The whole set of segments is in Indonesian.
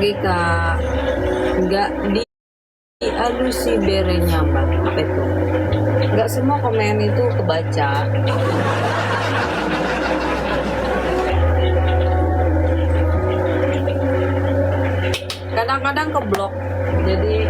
lagi kak, nggak diadu si berenya mbak, apa itu, nggak semua komen itu kebaca. Kadang-kadang keblok, jadi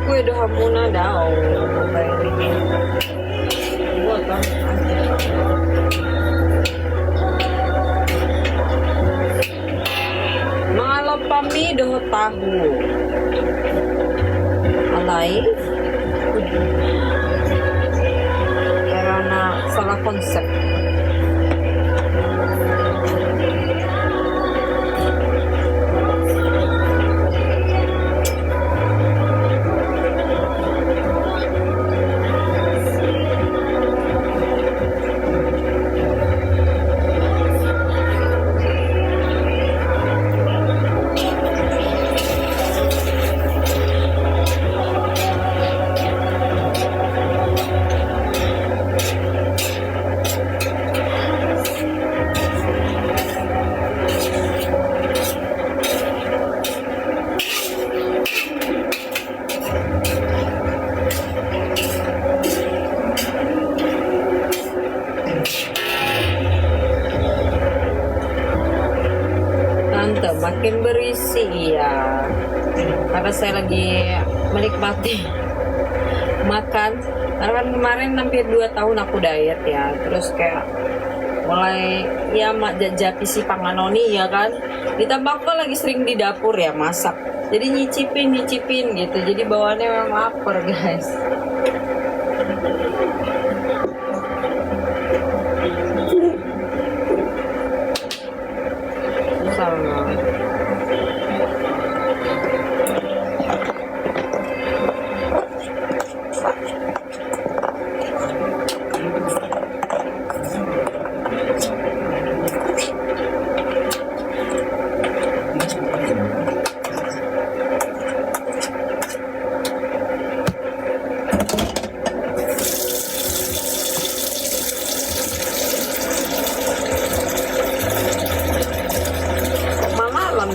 kue doha muna daw. Buat bang. Mga lapami doho tahu. Alay. Karena salah konsep. Makin berisi ya, karena saya lagi menikmati makan. Karena kan kemarin hampir 2 tahun aku diet ya, terus kayak mulai ya mak jajapi si panganoni ya kan, ditambah aku lagi sering di dapur ya masak, jadi nyicipin gitu, jadi bawaannya memang lapar guys.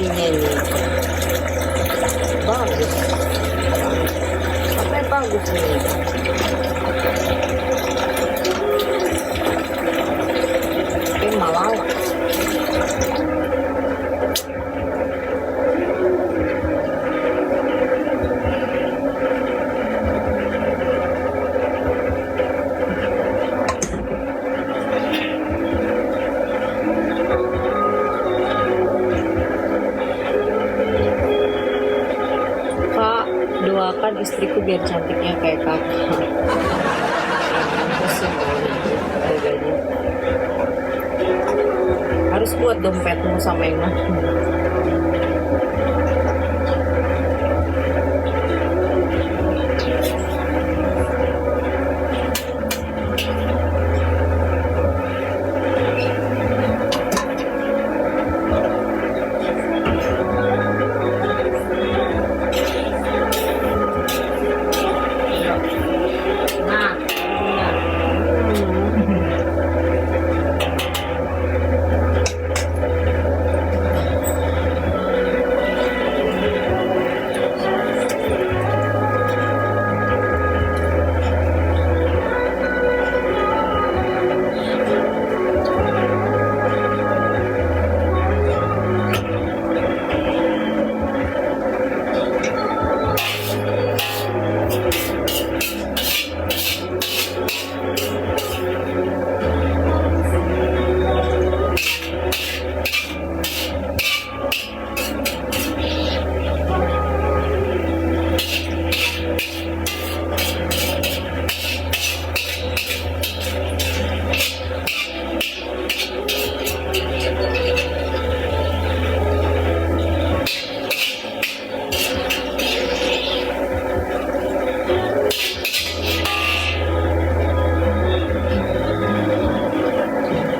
Ini bagus, apa yang bagus nih? Pusing kalau gitu harganya. Harus buat dompetmu sama yang mana.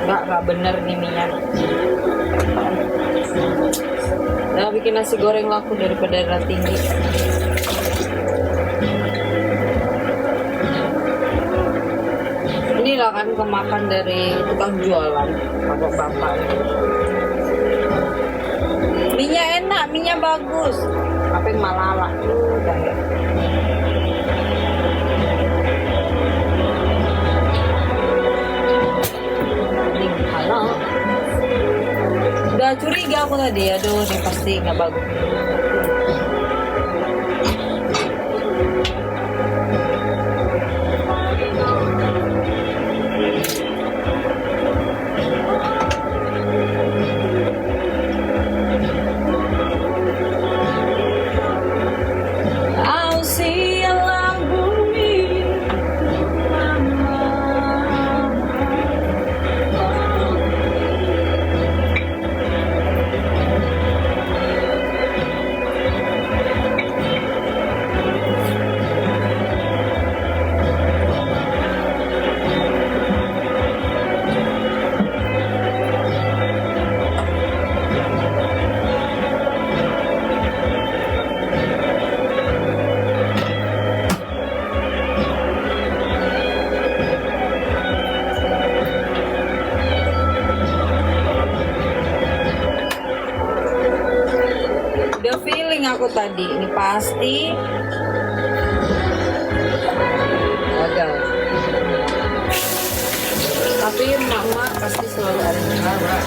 Nah, nggak bener nih minyak. Nah, bikin nasi goreng laku daripada darah tinggi. Inilah kan kemakan dari tukang jualan, bapak-bapak. Minyak enak, minyak bagus. Apa yang malala? Udah ya. Halo. Udah curiga aku tadi, aduh ini pasti nggak bagus. Udah feeling aku tadi, ini pasti gagal. Tapi mama pasti selalu ada cara.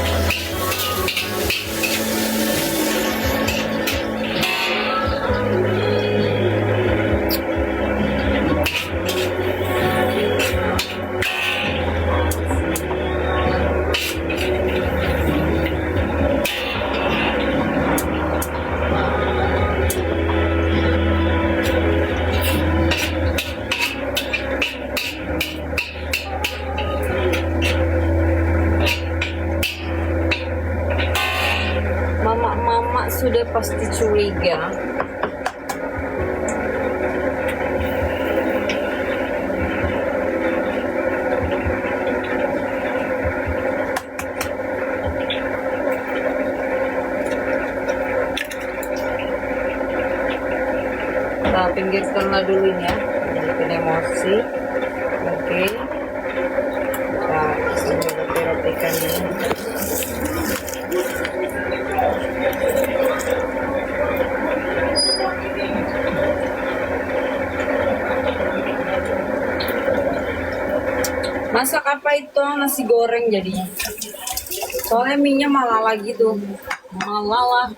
Mama sudah pasti curiga. Kita pinggirkanlah dulu ini ya, bikin emosi. Oke, kita sambil roti-rotikan ini. Masak apa itu? Nasi goreng jadinya. Soalnya minyak malala gitu. Malala.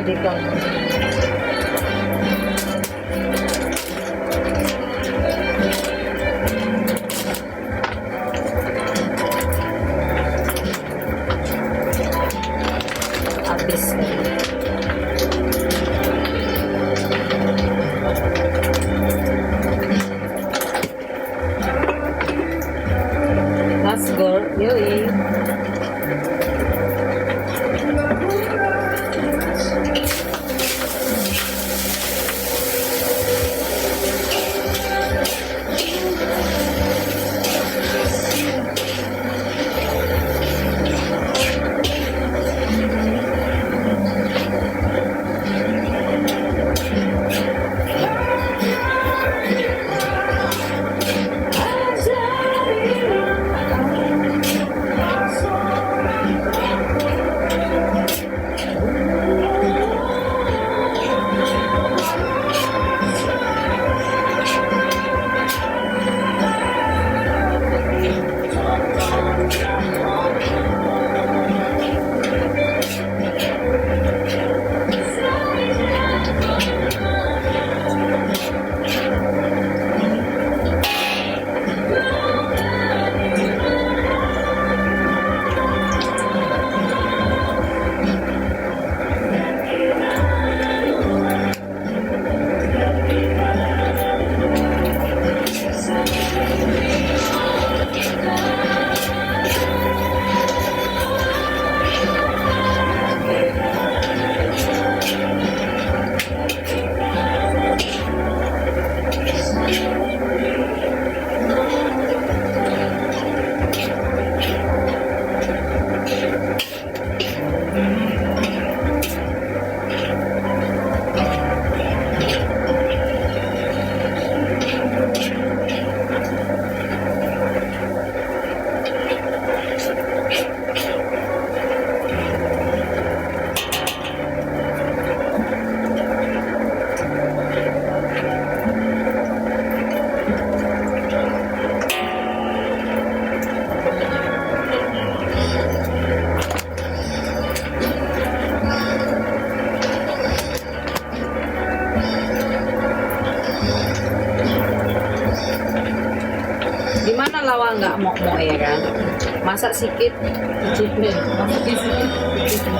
vertical. Habis. Let's go, yoi. Gimana lawa nggak mau ya kan? Masak sikit, cicipin. Masak sikit, cicipin.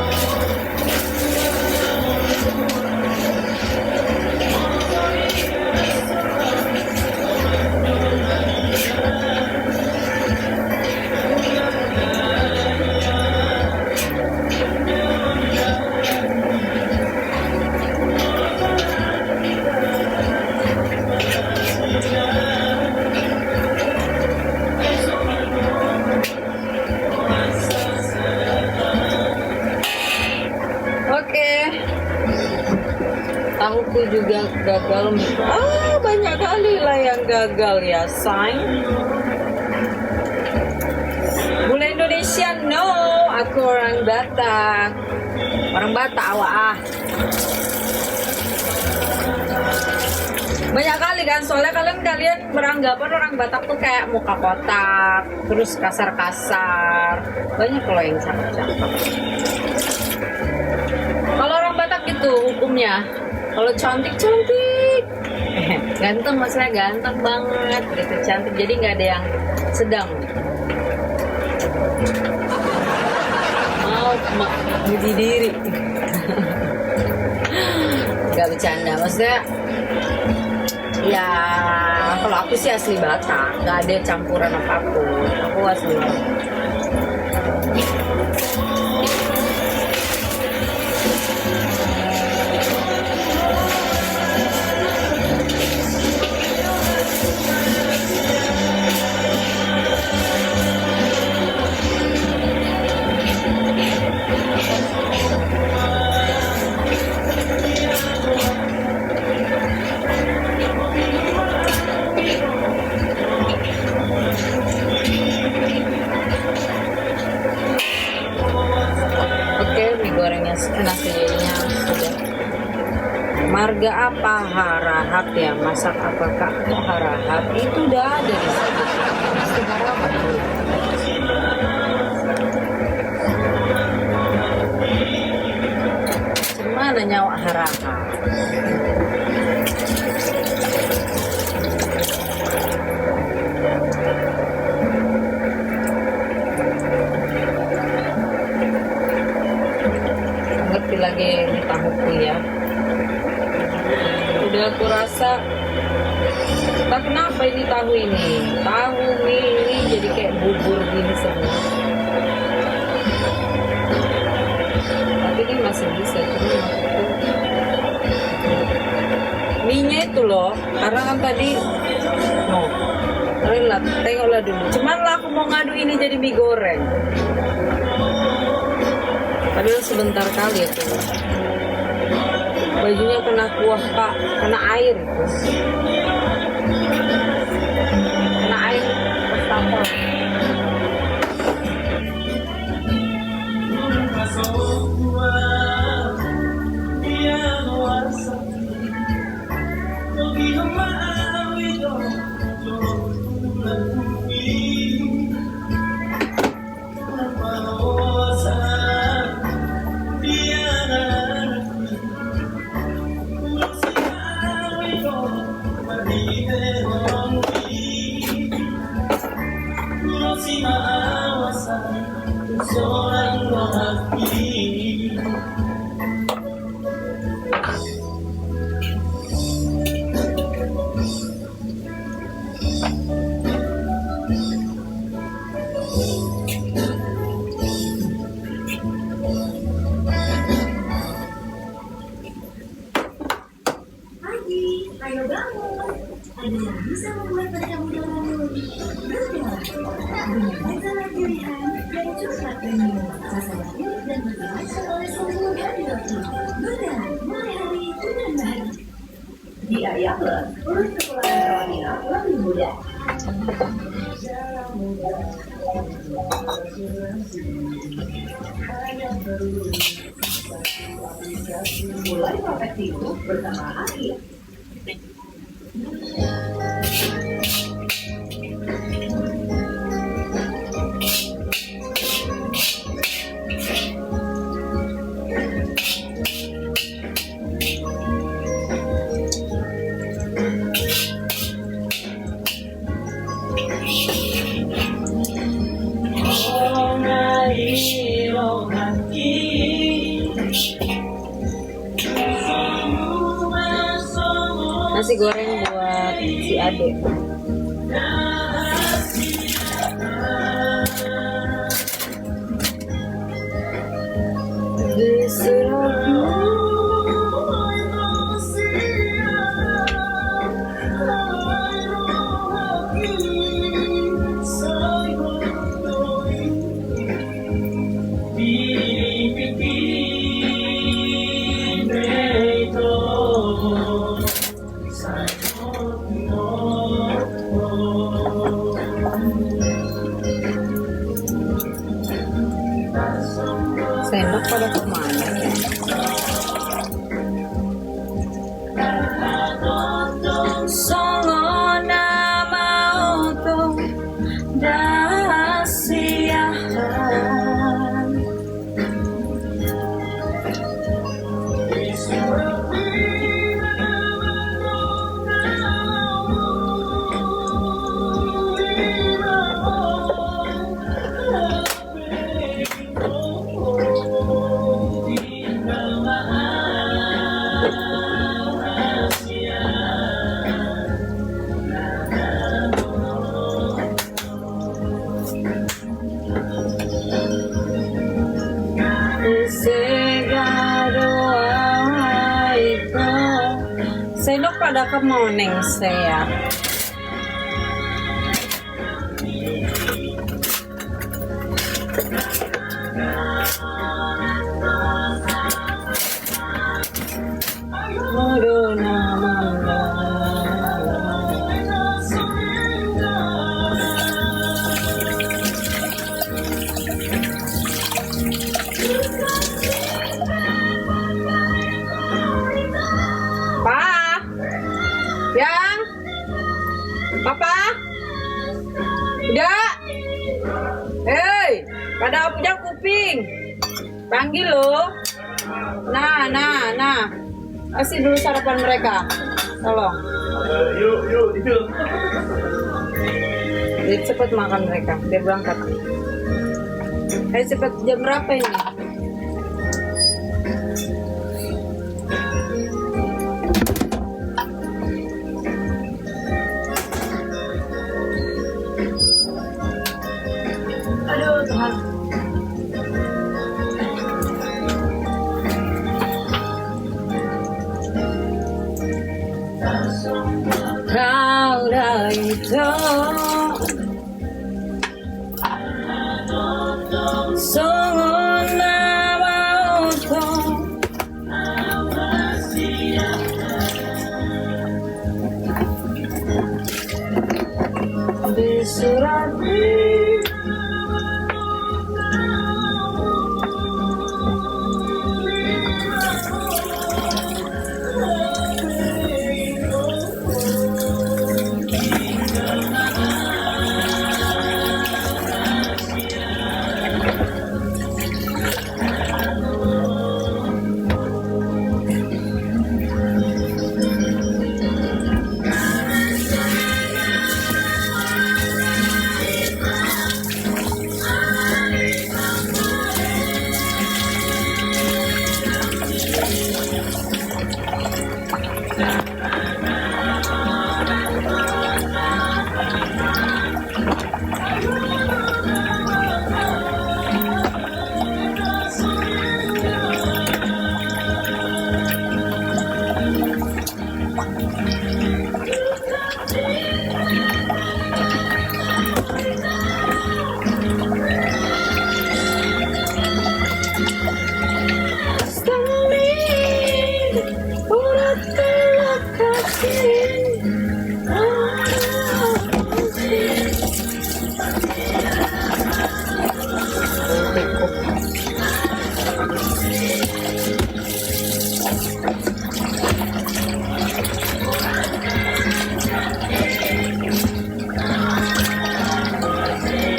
Tahuku juga gagal. Banyak kali lah yang gagal ya, say. Bule Indonesia, no. Aku orang Batak. Orang Batak awak. Banyak kali kan, soalnya kalian beranggapan orang Batak tuh kayak muka kotak, terus kasar-kasar. Banyak kalau yang cakep-cakep. Kalau orang Batak itu hukumnya, kalau cantik-cantik, ganteng, maksudnya ganteng banget gitu, cantik, jadi nggak ada yang sedang. Mau puji diri. Gak bercanda, maksudnya ya kalau aku sih asli Batak, nggak ada campuran apapun, aku asli Batak. Nasinya sudah. Marga apa harahap ya, masak apa kak? Harahap itu udah ada di sini. Harahap cuma mana nyawa haraha. Ngerti lagi di tahuku ya. Udah aku rasa, tak kenapa ini tahu mie ini jadi kayak bubur gini semua. Tapi ini masih bisa, cuma mie-nya itu loh, karena kan tadi lihat, tengoklah dulu. Cuman lah aku mau ngadu ini jadi mie goreng. Padahal sebentar kali itu. Bajunya kena kuah Pak, kena air itu. Kena air wastafel. Ayo bangun. Ada yang bisa membuat kamu bangun. Betul. Dengan rasa pilihan dan coklat premium, rasa unik dan bermacam oleh semua dari roti. Benar, mulai hari dengan baik. Di Ayamle, urus kepulauan karantina lebih mudah. Mulai praktek tidur bersama Aria. Nasi goreng buat si Ade. Sendok pada kemana ya? Songona mautu dasiahan sendok pada kemoneng saya. Yang Papa udah, hei pada punya kuping panggil lo. Nah. Kasih dulu sarapan mereka. Tolong. Yuk, itu. Biar cepet makan mereka, biar berangkat. Ayo cepet, jam berapa ini? Aduh, Tuhan. Kau dah itu sungguh namamu di suratku.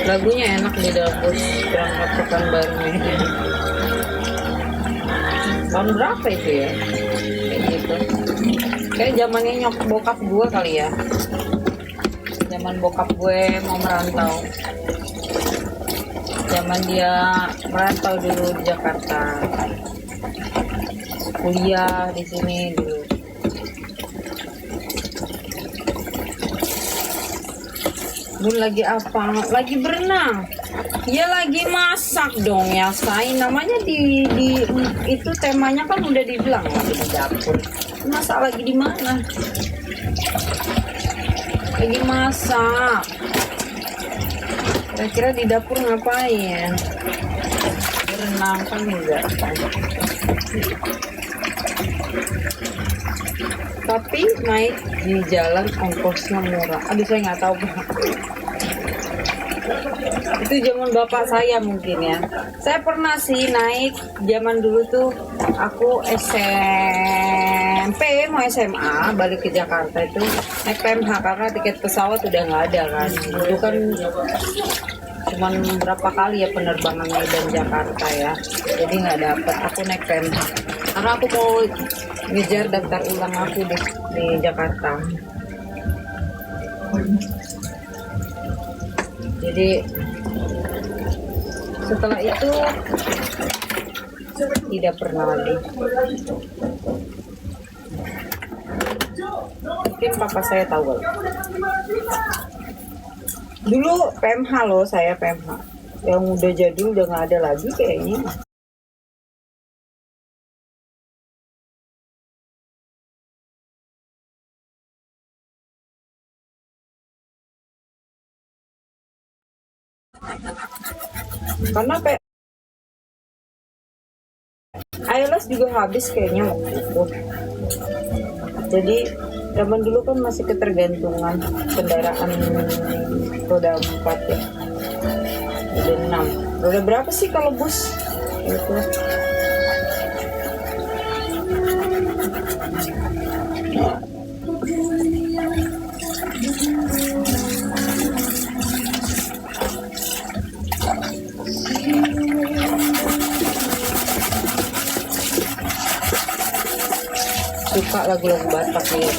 Lagunya enak di dalam bus berangkat Pekanbaru ini. Tahun berapa itu ya? Kayak gitu. Kayak zamannya bokap gue kali ya. Zaman bokap gue mau merantau. Zaman dia merantau dulu di Jakarta. Kuliah di sini dulu. Dulu lagi apa? Lagi berenang. Ya lagi masak dong ya, say. Namanya di itu temanya kan udah dibilang lagi di dapur. Masak lagi di mana? Lagi masak. Kira-kira di dapur ngapain? Berenang kan enggak. Tapi naik di jalan ongkosnya murah. Aduh, saya nggak tahu. Itu zaman bapak saya mungkin ya. Saya pernah sih naik zaman dulu tuh, aku SMP mau SMA balik ke Jakarta itu naik PMH karena tiket pesawat udah nggak ada kan. Dulu kan cuman berapa kali ya penerbangan Medan Jakarta ya. Jadi nggak dapet. Aku naik PMH karena aku mau ngejar daftar ulang aku di Jakarta. Jadi setelah itu tidak pernah lagi. Mungkin papa saya tahu. Dulu PMH loh, saya PMH. Yang udah jadul udah nggak ada lagi kayaknya. Karena IELTS juga habis kayaknya waktu itu. Jadi zaman dulu kan masih ketergantungan kendaraan roda 4 ya. Roda 6. Roda berapa sih kalau bus? Itu. suka lagu-lagu Batak ya.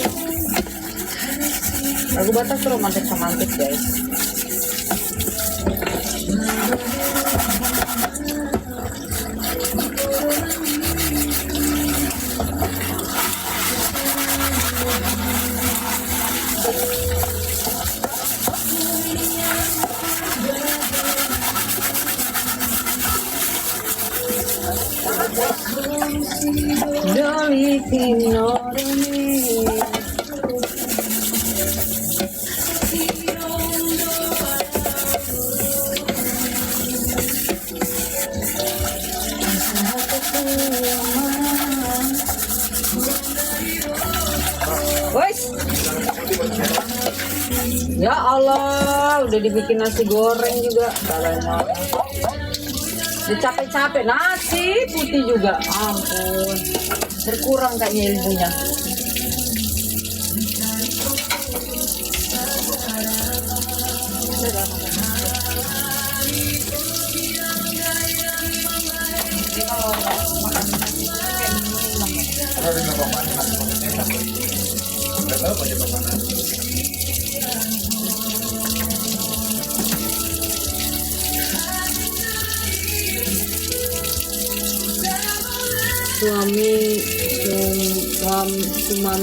Lagu Batak tuh romantis guys. Wes, ya Allah, udah dibikin nasi goreng juga, caranya. Udah capek-capek nasi putih juga, ampun, berkurang kayaknya ilmunya. Suami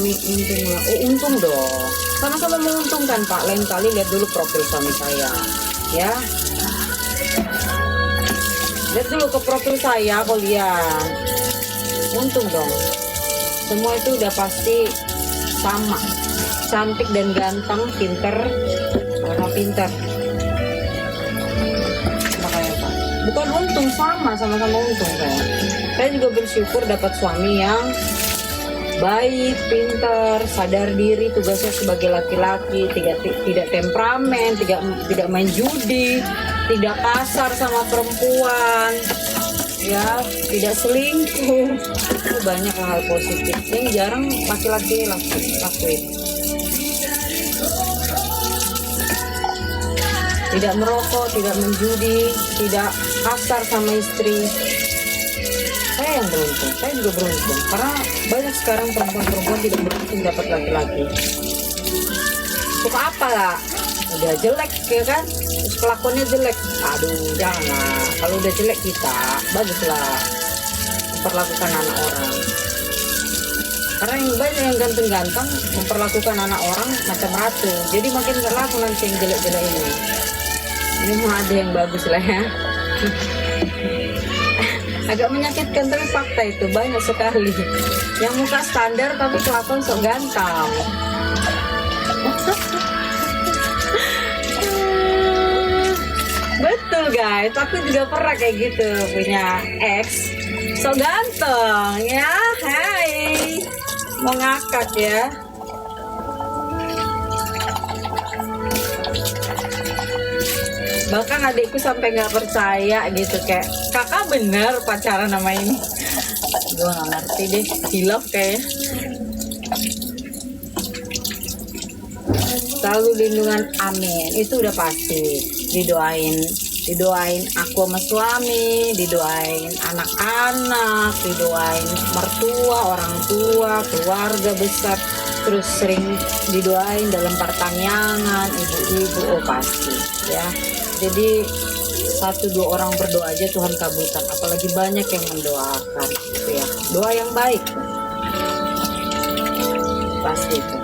untung lah. Oh untung dong, sama-sama menguntungkan Pak. Lain kali lihat dulu profil suami saya ya, lihat dulu ke profil saya kalian, untung dong. Semua itu udah pasti sama, cantik dan ganteng, pinter sama pinter. Makanya Pak, bukan untung, sama-sama untung kan. Saya juga bersyukur dapat suami yang baik, pintar, sadar diri tugasnya sebagai laki-laki, tidak temperamen, tidak main judi, tidak kasar sama perempuan, ya, tidak selingkuh. Itu banyak hal positif yang jarang laki-laki lakuin. Tidak merokok, tidak menjudi, tidak kasar sama istri. Saya yang beruntung, saya juga beruntung karena banyak sekarang perempuan-perempuan tidak beruntung dapat laki-laki. Suka apa lah, udah jelek ya kan, terus kelakuannya jelek, aduh jangan. Kalau udah jelek kita baguslah memperlakukan anak orang, karena yang banyak yang ganteng-ganteng memperlakukan anak orang macam ratu, jadi makin gak laku nanti yang jelek-jelek ini mah ada yang bagus lah ya. Agak menyakitkan tapi fakta itu banyak sekali yang muka standar tapi kelakuan sok ganteng. Betul guys, aku juga pernah kayak gitu, punya ex sok ganteng ya. Hai, mau ngakak ya. Bahkan adikku sampai nggak percaya gitu, kayak kakak bener pacaran sama ini. Gue nggak ngerti deh, hilaf kayak. Selalu lindungan, amin. Itu udah pasti. Didoain aku sama suami, didoain anak-anak, didoain mertua, orang tua, keluarga besar. Terus sering didoain dalam pertanyaan, ibu-ibu, oh pasti ya. Jadi 1-2 orang berdoa aja Tuhan kabulkan, apalagi banyak yang mendoakan gitu ya. Doa yang baik pasti itu.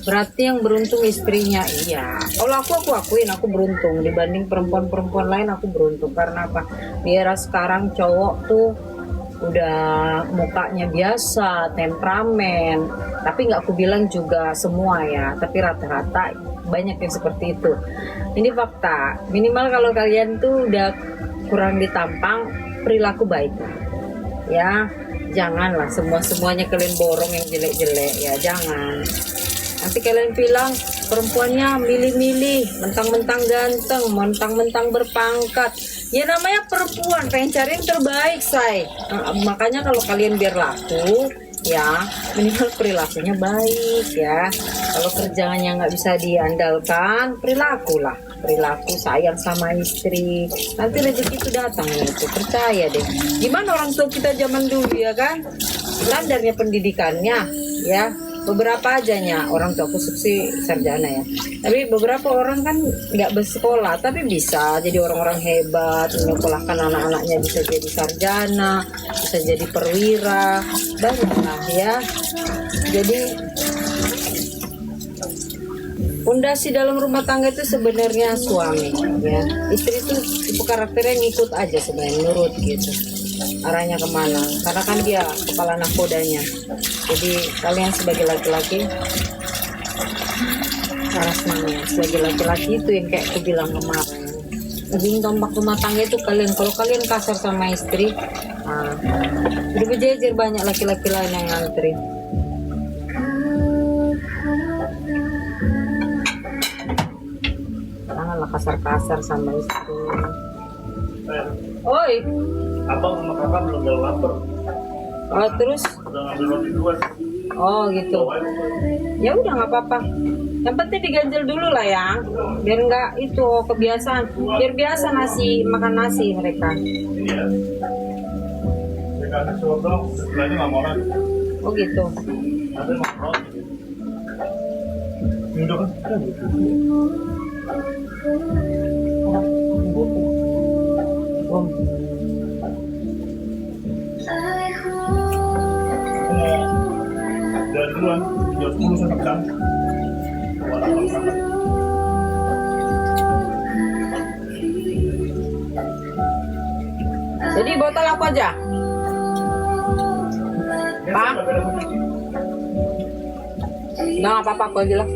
Berarti yang beruntung istrinya, iya. Kalau aku akuin aku beruntung dibanding perempuan-perempuan lain. Aku beruntung karena apa? Di era sekarang cowok tuh udah mukanya biasa, temperamen. Tapi nggak aku bilang juga semua ya, tapi rata-rata banyak yang seperti itu. Ini fakta. Minimal kalau kalian tuh udah kurang ditampang, perilaku baik ya. Janganlah semuanya kalian borong yang jelek-jelek ya, jangan. Nanti kalian bilang perempuannya milih-milih, mentang-mentang ganteng, mentang-mentang berpangkat. Ya namanya perempuan, pengen cari yang terbaik, say. Makanya kalau kalian biar laku, ya minimal perilakunya baik ya. Kalau kerjaannya nggak bisa diandalkan, perilaku sayang sama istri, nanti rezeki itu datang itu, percaya deh. Gimana orang tua kita zaman dulu ya kan, standarnya pendidikannya ya, beberapa ajanya orang tua aku sih sarjana ya, tapi beberapa orang kan nggak bersekolah tapi bisa jadi orang-orang hebat, menyekolahkan anak-anaknya bisa jadi sarjana, bisa jadi perwira, banyak lah ya. Jadi fondasi dalam rumah tangga itu sebenarnya suami ya, istri itu tipe karakternya ngikut aja sebenarnya, nurut gitu arahnya kemana, karena kan dia kepala nakodanya. Jadi kalian sebagai laki-laki harus namanya sebagai laki-laki itu yang kayak aku bilang kemarin, ujung tombak rumah tangga itu kalian. Kalau kalian kasar sama istri, udah berjejer banyak laki-laki lain yang ngantri. Janganlah kasar-kasar sama istri. Oi, Abang sama kakak belum jalan lapar. oh terus, Udah ngambil roti dua. oh gitu. Ya udah nggak apa-apa. Yang penting diganjel dulu lah ya, biar nggak itu kebiasaan. Biar biasa makan nasi mereka. Iya. Saya kasih sodok, sebelahnya nggak mau lagi. Oh gitu. Nanti mau roti. Ini udah kan? Om. Dari duluan, jam 10 sampai jam. Jadi botol aku aja. Pak? Nggak apa-apa, aku aja lah.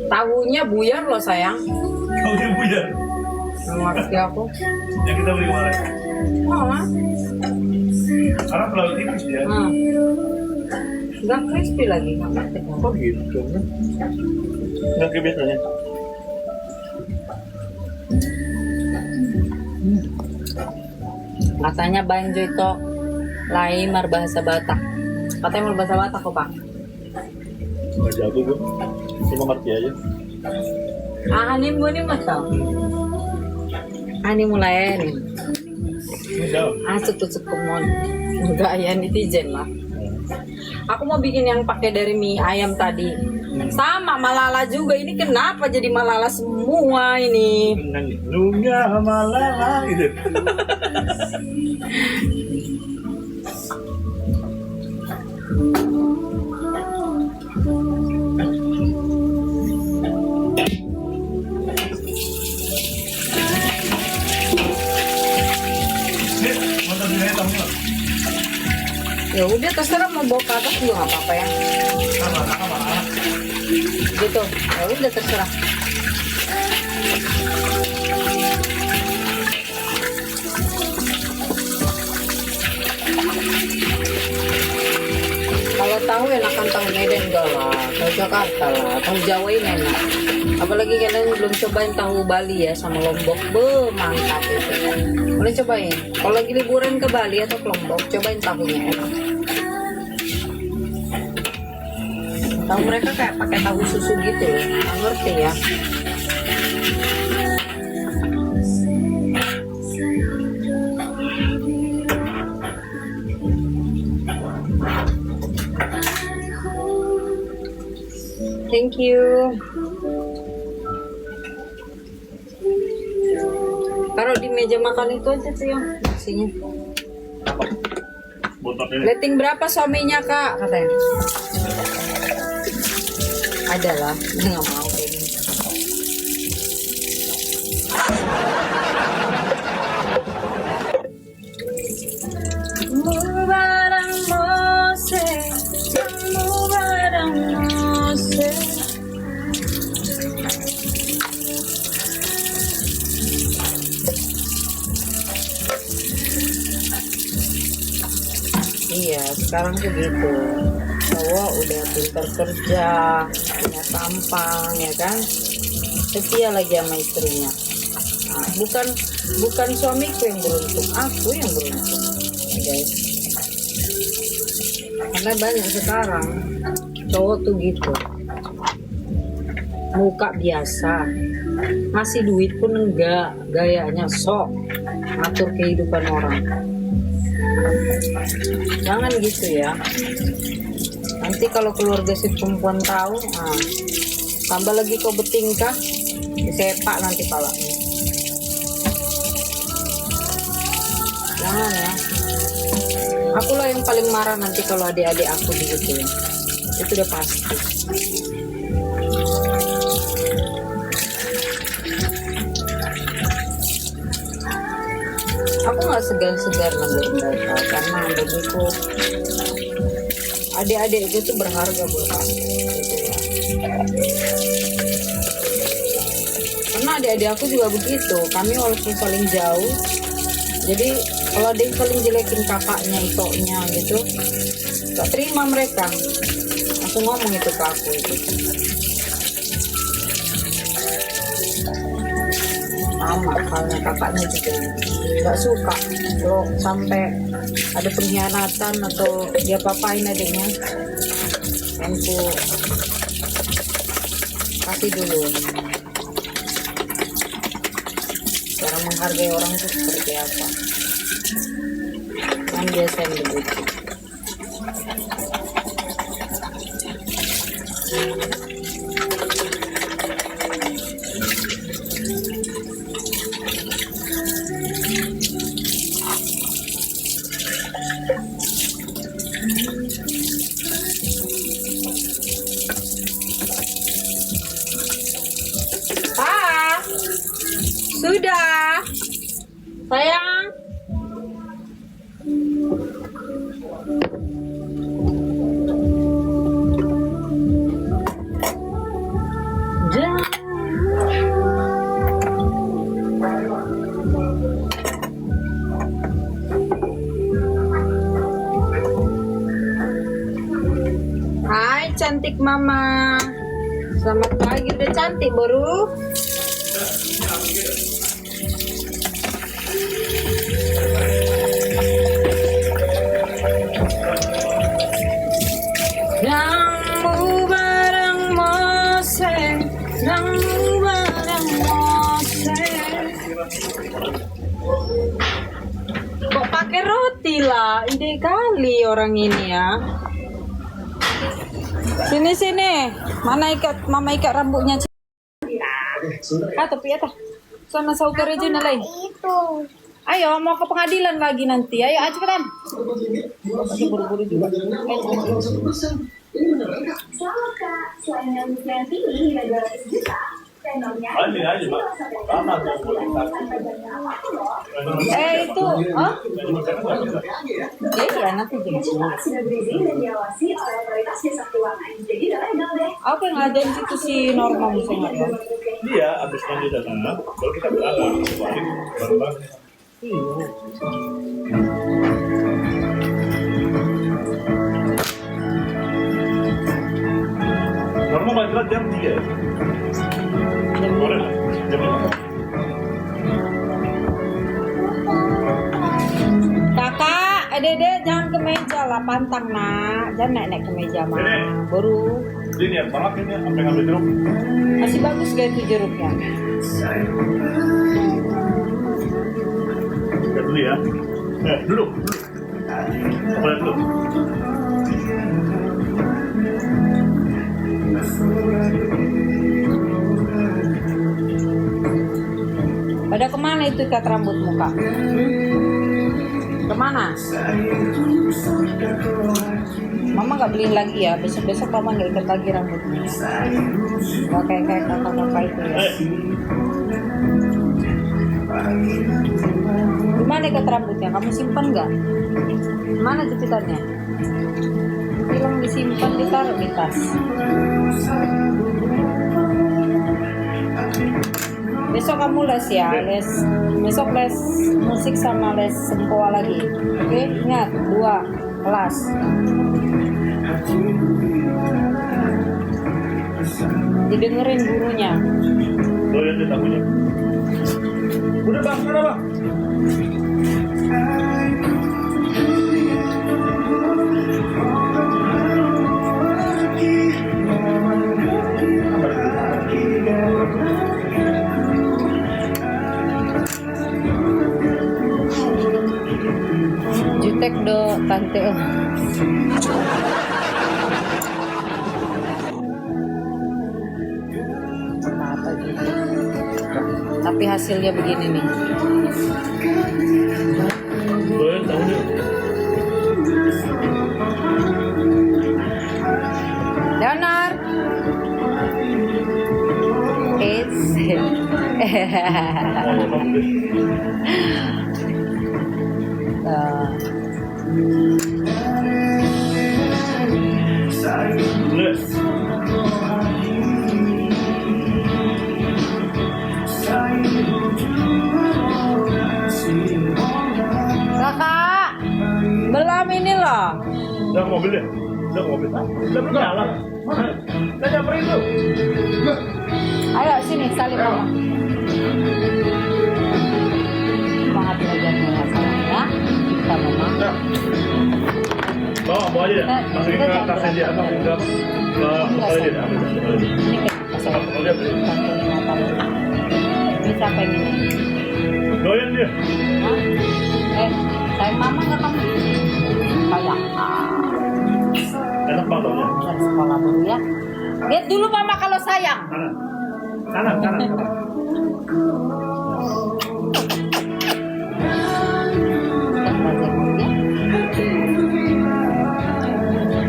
Tahunya buyar loh sayang. Kau yang punya. Nggak ngerti aku. Yang kita beli kemarin. Oh, Mas. Karena terlalu tipis dia. Nggak crispy lagi. Nggak ngerti. Kok gitu? Nggak kayak biasanya. Katanya banjo itu lain bahasa Batak. Katanya mau bahasa Batak kok Pak. Nggak jago gue. Cuma ngerti aja. Ani mo ni mata. Ani mulai ni. Ini jauh. Tutut kumon. Enggak ya netizen lah. Aku mau bikin yang pakai dari mie ayam tadi. Sama Malala juga. Ini kenapa jadi Malala semua ini? Nunggu Malala gitu. Ya udah terserah mau bawa ke atas juga nggak apa-apa ya. Gitu. Ya udah terserah. Kalau tahu enakan tahu Medan enggak lah, tahu Jakarta lah, tahu Jawa ini enak. Apalagi kalian belum cobain tahu Bali ya sama Lombok, mantap itu. Boleh cobain. Kalau lagi liburan ke Bali atau ke Lombok, cobain tahunya enak. Tahu mereka kayak pakai tahu susu gitu loh, nggak ngerti ya. Thank you. Taruh di meja makan itu aja tuh yang nasinya. Letting berapa suaminya kak? Katanya. Ada lah, nggak mau kayak gini. Barang Mose, barang Mose. Iya, sekarang tuh gitu. Cowok udah pintar kerja, punya tampang, ya kan? Setia lagi sama istrinya. Nah, bukan Bukan suamiku yang beruntung, aku yang beruntung, guys. Karena banyak sekarang cowok tuh gitu, muka biasa, ngasih duit pun enggak, gayanya sok ngatur kehidupan orang. Jangan gitu ya. Nanti kalau keluarga si perempuan tahu, nah, tambah lagi kau bertingkah, disepak nanti palanya. Jangan ya. Akulah yang paling marah nanti kalau adik-adik aku digituin. Itu udah pasti. Aku nggak segan-segan negur mereka karena bagiku adik-adik itu tuh berharga buat aku gitu ya. Karena adik-adik aku juga begitu, kami walaupun saling jauh, jadi kalau ada yang saling jelekin kakaknya, itoknya gitu, gak terima mereka. Aku ngomong itu ke aku itu. Sama halnya kakaknya juga nggak suka kalau sampai ada pengkhianatan atau dia papain adiknya, aku kasih dulu cara menghargai orang itu seperti apa. Kan biasanya begitu. Sudah, sayang. Hai cantik mama. Selamat pagi, udah cantik baru. Nangmu bareng Mose, nangmu bareng Mose. Kok pakai roti lah? Ide kali orang ini ya. Sini sini. Mana ikat mama ikat rambutnya? Ah tapi ya tah. Sana saukar aja nalai. Ayo mau ke pengadilan lagi nanti. Ayo cepetan. Aduh buru-buru juga. Selamat Kak, selain yang tinggi hingga 200 juta, tenornya Aja, Pak. Lama tuh. itu, Iya nanti jadi. sudah berizin dan diawasi oleh otoritas jasa keuangan. Jadi udah legal deh. Aku yang ngajarin situ si Norma misalnya ya. Iya, abis mandi di sana, baru kita berangkat, balik, baru balik. Normal balik jam 3 ya? Boleh lah, jam 5. Kakak, dede jangan ke meja lah, pantang nak. Jangan naik-naik ke meja mah. Dede. Baru Ini niat banget ini, sampai ngambil jeruk. masih bagus gak itu jeruknya? Ya dulu ya. Duduk. Boleh dulu. Pada kemana itu ikat rambutmu kak? Kemana? Mama nggak beliin lagi ya. Besok-besok mama nggak ikat lagi rambutnya. Nggak kayak kakak-kakak itu ya. Gimana ikat rambutnya? Kamu simpan nggak? Mana jepitannya? Bilang disimpan, ditaruh di tas. Besok kamu les ya, besok les musik sama les sempoa lagi. Oke, ingat 2 kelas. Didengerin gurunya. Doyan deh tamunya. Udah bang, sana bang. Jutek do tante. Apa gitu. Tapi hasilnya begini nih. Doyan tamunya. Donar. It's Kakak, belum ini loh. Udah ke mobil ya? Udah ke mobil. Udah belum jalan. Mana? Udah nyamperin tuh. Ayo sini salib mama. Semangat belajarnya ya sayang ya. Kita mama. Udah. Bawa aja ya. Masukin ke tasnya dia. Masukin ke kepala dia. Ini kenapa saya? Oh, lihat deh. Ini siapa yang ini? Doyan dia. Hah? Sayang mama nggak kamu? Sayang. Enak banget ya. Dari sekolah dulu ya. Lihat dulu mama kalau sayang. Kanan. Kanan. Kita belajar dulu ya.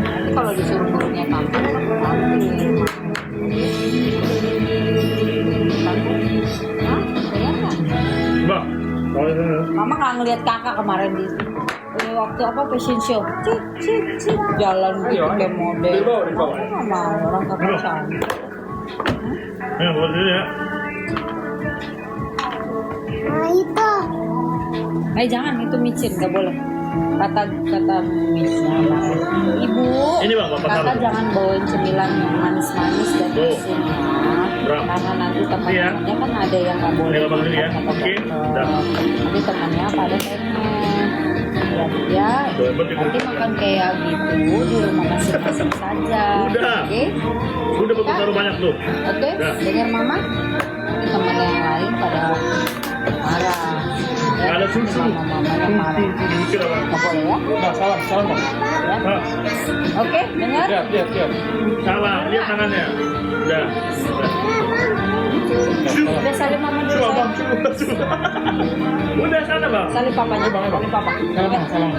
Nanti kalau disuruh gurunya tampil, tampil. Hah? Iya kan? Bang, kalau ini. Mama nggak ngeliat kakak kemarin di waktu apa fashion show, cik jalan gitu kayak model. Di bawah. Nggak mau orang kakak cantik. Ayo, buat sini ya. Jangan itu micin nggak boleh. Kata misnya ibu. Ini bang, bapak Kakak taruh. jangan bawain cemilan yang manis-manis dan Tuh. asin ya. Berapa? Karena nanti Iya. teman-temannya kan ada yang nggak boleh. Ini abang ini ya. kata Oke, dokter. udah. Nanti temannya pada pengen. Ya, Tuh, hebat itu. nanti makan kayak gitu di rumah masing-masing saja. Udah. Oke? Udah bapak taruh banyak tuh. Oke? Udah. Dengar mama? Nanti teman yang lain pada marah. Ya, Ada susu. Mama-mamanya marah. Dikit apa? Nggak boleh ya? Nah, salam bang. Ya. Nah, Oke, dengar? lihat. Salah, lihat tangannya. Udah. Udah salim mama dulu. Coba bang, sayang. coba. Udah sana bang. Salim papanya, salim papa. Salam.